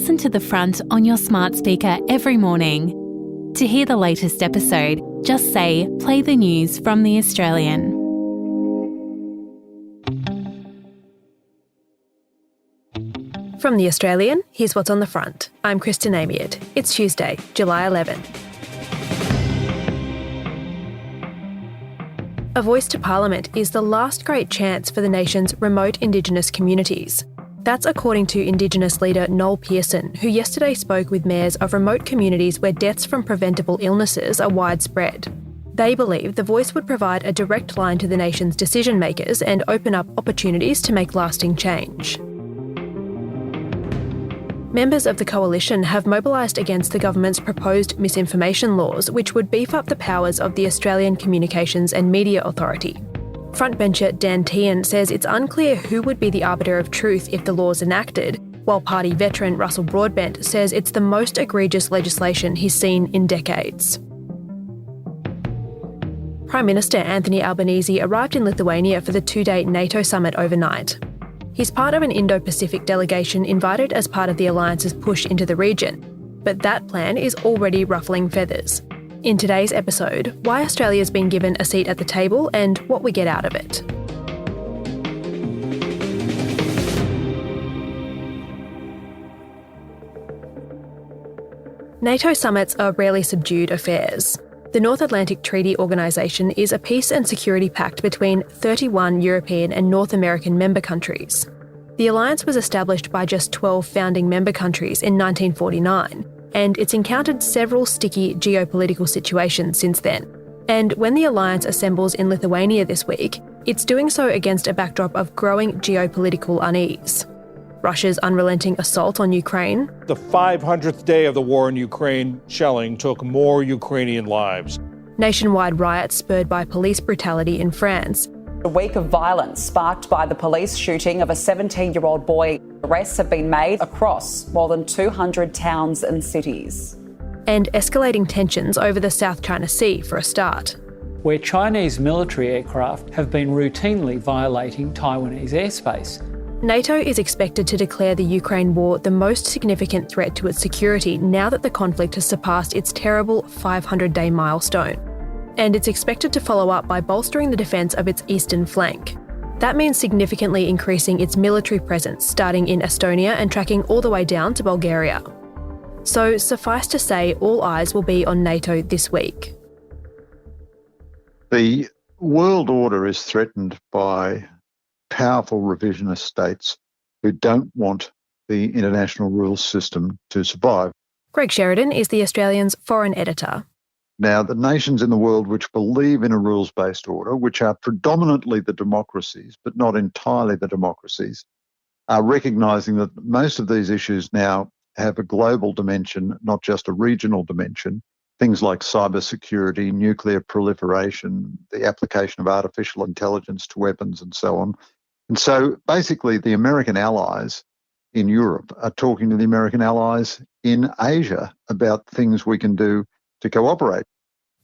listen to The Front on your smart speaker every morning. To hear the latest episode, just say, play the news from The Australian. From The Australian, here's what's on the front. I'm Kristen Amiad. It's Tuesday, July 11. A voice to Parliament is the last great chance for the nation's remote Indigenous communities. That's according to Indigenous leader Noel Pearson, who yesterday spoke with mayors of remote communities where deaths from preventable illnesses are widespread. They believe the voice would provide a direct line to the nation's decision makers and open up opportunities to make lasting change. Members of the coalition have mobilised against the government's proposed misinformation laws, which would beef up the powers of the Australian Communications and Media Authority. Frontbencher Dan Tehan says it's unclear who would be the arbiter of truth if the law's enacted, while party veteran Russell Broadbent says it's the most egregious legislation he's seen in decades. Prime Minister Anthony Albanese arrived in Lithuania for the two-day NATO summit overnight. He's part of an Indo-Pacific delegation invited as part of the alliance's push into the region, but that plan is already ruffling feathers. In today's episode, why Australia's been given a seat at the table and what we get out of it. NATO summits are rarely subdued affairs. The North Atlantic Treaty Organisation is a peace and security pact between 31 European and North American member countries. The alliance was established by just 12 founding member countries in 1949, and it's encountered several sticky geopolitical situations since then. And when the alliance assembles in Lithuania this week, it's doing so against a backdrop of growing geopolitical unease. Russia's unrelenting assault on Ukraine. The 500th day of the war in Ukraine, shelling took more Ukrainian lives. Nationwide riots spurred by police brutality in France. A week of violence sparked by the police shooting of a 17-year-old boy. Arrests have been made across more than 200 towns and cities. And escalating tensions over the South China Sea for a start. Where Chinese military aircraft have been routinely violating Taiwanese airspace. NATO is expected to declare the Ukraine war the most significant threat to its security now that the conflict has surpassed its terrible 500-day milestone. And it's expected to follow up by bolstering the defence of its eastern flank. That means significantly increasing its military presence, starting in Estonia and tracking all the way down to Bulgaria. So suffice to say, all eyes will be on NATO this week. The world order is threatened by powerful revisionist states who don't want the international rules system to survive. Greg Sheridan is the Australian's foreign editor. Now, the nations in the world which believe in a rules-based order, which are predominantly the democracies, but not entirely the democracies, are recognising that most of these issues now have a global dimension, not just a regional dimension. Things like cybersecurity, nuclear proliferation, the application of artificial intelligence to weapons and so on. And so basically the American allies in Europe are talking to the American allies in Asia about things we can do to cooperate.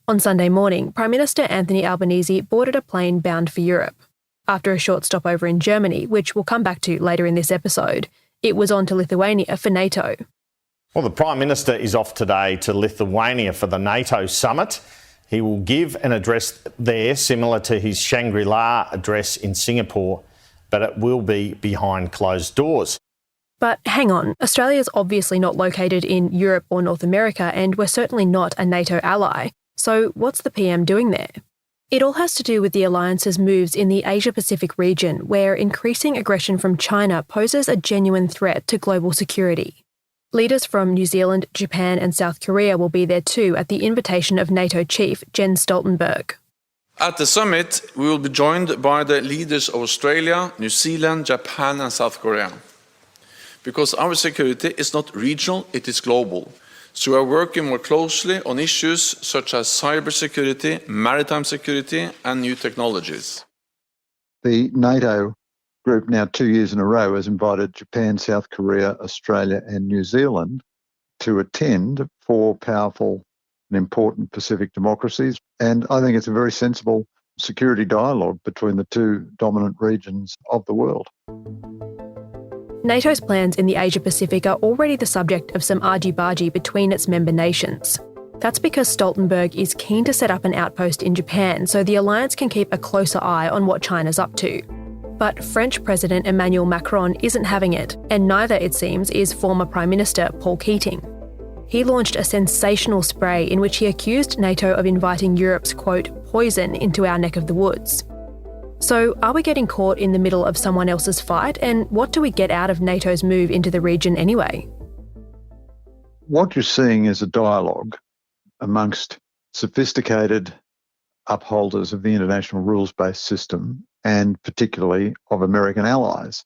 On Sunday morning, Prime Minister Anthony Albanese boarded a plane bound for Europe. After a short stopover in Germany, which we'll come back to later in this episode, it was on to Lithuania for NATO. Well, the Prime Minister is off today to Lithuania for the NATO summit. He will give an address there similar to his Shangri-La address in Singapore, but it will be behind closed doors. But hang on, Australia's obviously not located in Europe or North America, and we're certainly not a NATO ally. So what's the PM doing there? It all has to do with the alliance's moves in the Asia-Pacific region, where increasing aggression from China poses a genuine threat to global security. Leaders from New Zealand, Japan and South Korea will be there too at the invitation of NATO chief Jens Stoltenberg. At the summit, we will be joined by the leaders of Australia, New Zealand, Japan and South Korea. Because our security is not regional, it is global. So we are working more closely on issues such as cybersecurity, maritime security and new technologies. The NATO group now 2 years in a row has invited Japan, South Korea, Australia and New Zealand to attend, four powerful and important Pacific democracies. And I think it's a very sensible security dialogue between the two dominant regions of the world. NATO's plans in the Asia-Pacific are already the subject of some argy-bargy between its member nations. That's because Stoltenberg is keen to set up an outpost in Japan so the alliance can keep a closer eye on what China's up to. But French President Emmanuel Macron isn't having it, and neither, it seems, is former Prime Minister Paul Keating. He launched a sensational spray in which he accused NATO of inviting Europe's, quote, poison into our neck of the woods. So, are we getting caught in the middle of someone else's fight, and what do we get out of NATO's move into the region anyway? What you're seeing is a dialogue amongst sophisticated upholders of the international rules-based system and particularly of American allies.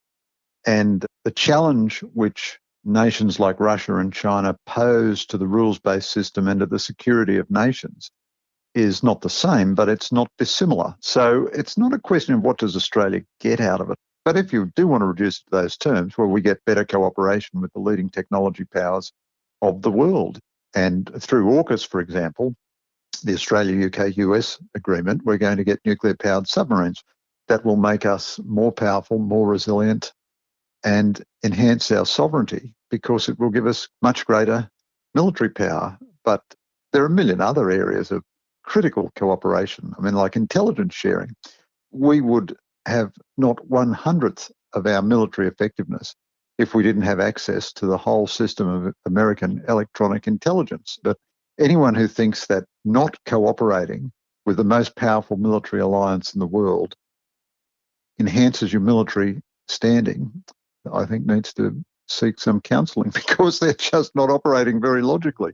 And the challenge which nations like Russia and China pose to the rules-based system and to the security of nations is not the same, but it's not dissimilar. So it's not a question of what does Australia get out of it. But if you do want to reduce it to those terms, well, we get better cooperation with the leading technology powers of the world. And through AUKUS, for example, the Australia-UK-US agreement, we're going to get nuclear-powered submarines that will make us more powerful, more resilient, and enhance our sovereignty because it will give us much greater military power. But there are a million other areas of critical cooperation. I mean, like intelligence sharing. We would have not 1/100th of our military effectiveness if we didn't have access to the whole system of American electronic intelligence. But anyone who thinks that not cooperating with the most powerful military alliance in the world enhances your military standing, I think needs to seek some counselling because they're just not operating very logically.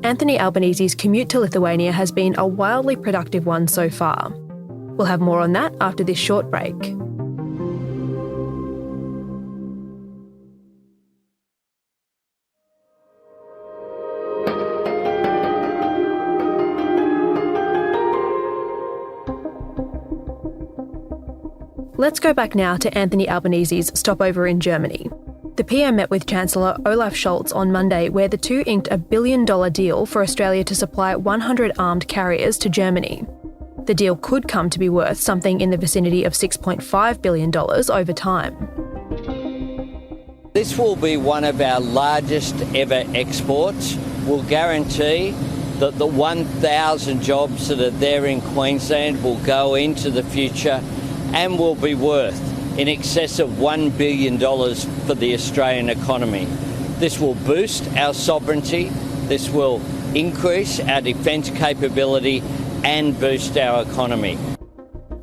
Anthony Albanese's commute to Lithuania has been a wildly productive one so far. We'll have more on that after this short break. Let's go back now to Anthony Albanese's stopover in Germany. The PM met with Chancellor Olaf Scholz on Monday, where the two inked a $1 billion deal for Australia to supply 100 armed carriers to Germany. The deal could come to be worth something in the vicinity of $6.5 billion over time. This will be one of our largest ever exports. We'll guarantee that the 1,000 jobs that are there in Queensland will go into the future and will be worth in excess of $1 billion for the Australian economy. This will boost our sovereignty, this will increase our defence capability and boost our economy.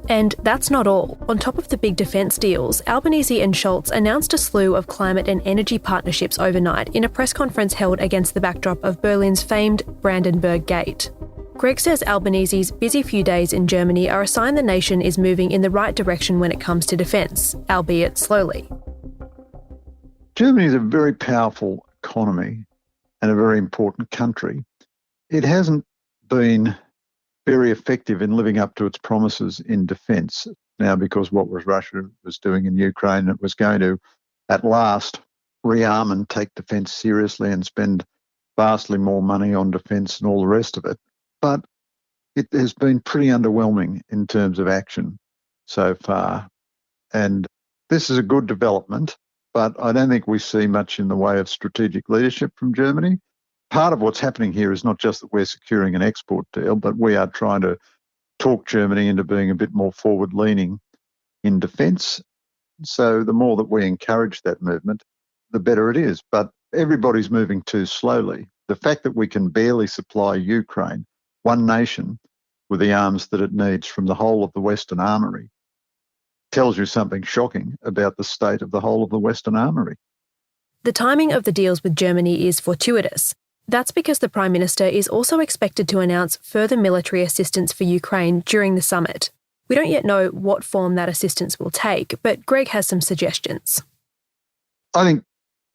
And that's not all. On top of the big defence deals, Albanese and Scholz announced a slew of climate and energy partnerships overnight in a press conference held against the backdrop of Berlin's famed Brandenburg Gate. Greg says Albanese's busy few days in Germany are a sign the nation is moving in the right direction when it comes to defence, albeit slowly. Germany is a very powerful economy and a very important country. It hasn't been very effective in living up to its promises in defence now because what Russia was doing in Ukraine, it was going to, at last, rearm and take defence seriously and spend vastly more money on defence and all the rest of it. But it has been pretty underwhelming in terms of action so far. And this is a good development, but I don't think we see much in the way of strategic leadership from Germany. Part of what's happening here is not just that we're securing an export deal, but we are trying to talk Germany into being a bit more forward-leaning in defence. So the more that we encourage that movement, the better it is. But everybody's moving too slowly. The fact that we can barely supply Ukraine, one nation, with the arms that it needs from the whole of the Western Armoury, tells you something shocking about the state of the whole of the Western Armoury. The timing of the deals with Germany is fortuitous. That's because the Prime Minister is also expected to announce further military assistance for Ukraine during the summit. We don't yet know what form that assistance will take, but Greg has some suggestions. I think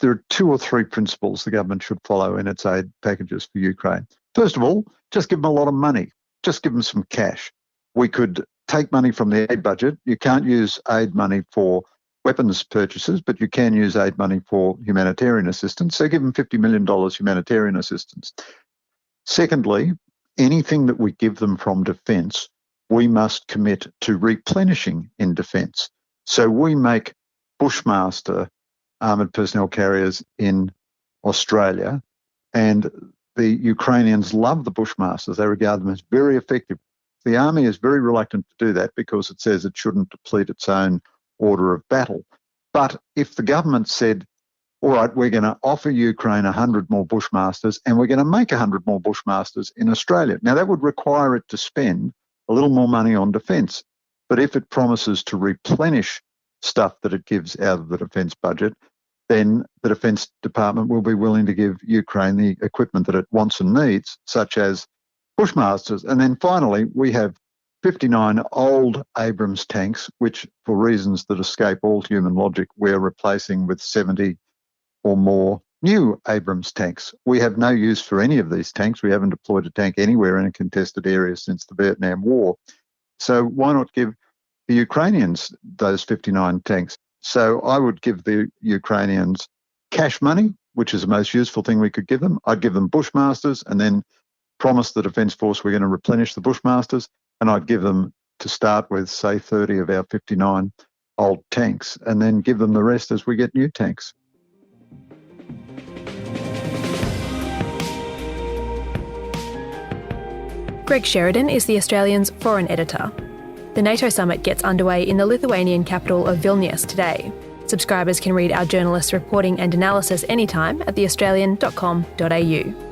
there are 2 or 3 principles the government should follow in its aid packages for Ukraine. First of all, just give them a lot of money. Just give them some cash. We could take money from the aid budget. You can't use aid money for weapons purchases, but you can use aid money for humanitarian assistance. So give them $50 million humanitarian assistance. Secondly, anything that we give them from defence, we must commit to replenishing in defence. So we make Bushmaster armoured personnel carriers in Australia, and the Ukrainians love the Bushmasters. They regard them as very effective. The army is very reluctant to do that because it says it shouldn't deplete its own order of battle. But if the government said, all right, we're going to offer Ukraine 100 more Bushmasters and we're going to make 100 more Bushmasters in Australia. Now, that would require it to spend a little more money on defence. But if it promises to replenish stuff that it gives out of the defence budget, then the Defence Department will be willing to give Ukraine the equipment that it wants and needs, such as Bushmasters. And then finally, we have 59 old Abrams tanks, which, for reasons that escape all human logic, we're replacing with 70 or more new Abrams tanks. We have no use for any of these tanks. We haven't deployed a tank anywhere in a contested area since the Vietnam War. So why not give the Ukrainians those 59 tanks? So I would give the Ukrainians cash money, which is the most useful thing we could give them. I'd give them Bushmasters and then promise the Defence Force we're going to replenish the Bushmasters, and I'd give them, to start with, say 30 of our 59 old tanks, and then give them the rest as we get new tanks. Greg Sheridan is the Australian's foreign editor. The NATO summit gets underway in the Lithuanian capital of Vilnius today. Subscribers can read our journalists' reporting and analysis anytime at theaustralian.com.au.